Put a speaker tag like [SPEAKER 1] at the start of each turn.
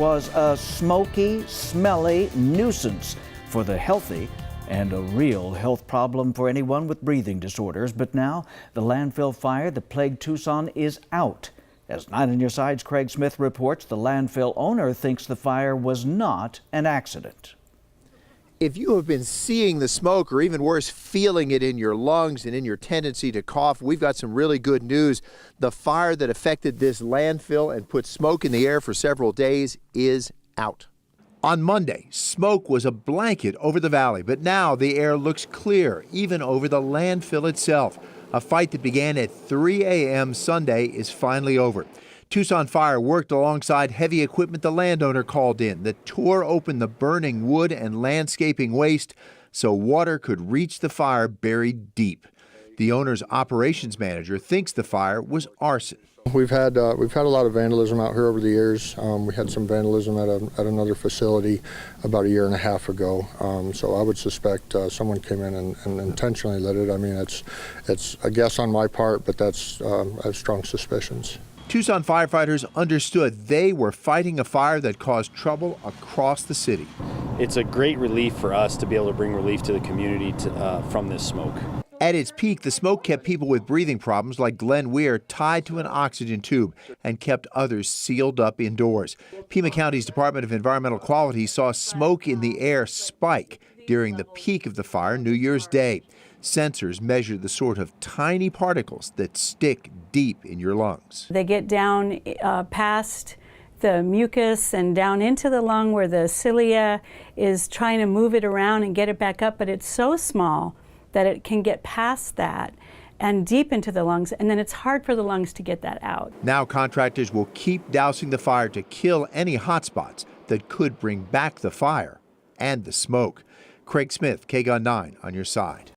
[SPEAKER 1] was a smoky, smelly nuisance for the healthy and a real health problem for anyone with breathing disorders. But now the landfill fire that plagued Tucson is out. As 9 on Your Side's Craig Smith reports, the landfill owner thinks the fire was not an accident.
[SPEAKER 2] If you have been seeing the smoke, or even worse, feeling it in your lungs and in your tendency to cough, we've got some really good news. The fire that affected this landfill and put smoke in the air for several days is out. On Monday, smoke was a blanket over the valley, but now the air looks clear, even over the landfill itself. A fight that began at 3 a.m. Sunday is finally over. Tucson Fire worked alongside heavy equipment the landowner called in that tore open the burning wood and landscaping waste so water could reach the fire buried deep. The owner's operations manager thinks the fire was arson.
[SPEAKER 3] We've had a lot of vandalism out here over the years. We had some vandalism at another facility about 1.5 years ago. So I would suspect someone came in and intentionally lit it. I mean, it's a guess on my part, but I have strong suspicions.
[SPEAKER 2] Tucson firefighters understood they were fighting a fire that caused trouble across the city.
[SPEAKER 4] It's a great relief for us to be able to bring relief to the community from this smoke.
[SPEAKER 2] At its peak, the smoke kept people with breathing problems like Glenn Weir tied to an oxygen tube and kept others sealed up indoors. Pima County's Department of Environmental Quality saw smoke in the air spike during the peak of the fire New Year's Day. Sensors measure the sort of tiny particles that stick deep in your lungs.
[SPEAKER 5] They get down past the mucus and down into the lung where the cilia is trying to move it around and get it back up, but it's so small that it can get past that and deep into the lungs, and then it's hard for the lungs to get that out.
[SPEAKER 2] Now contractors will keep dousing the fire to kill any hotspots that could bring back the fire and the smoke. Craig Smith, KGUN 9 on Your Side.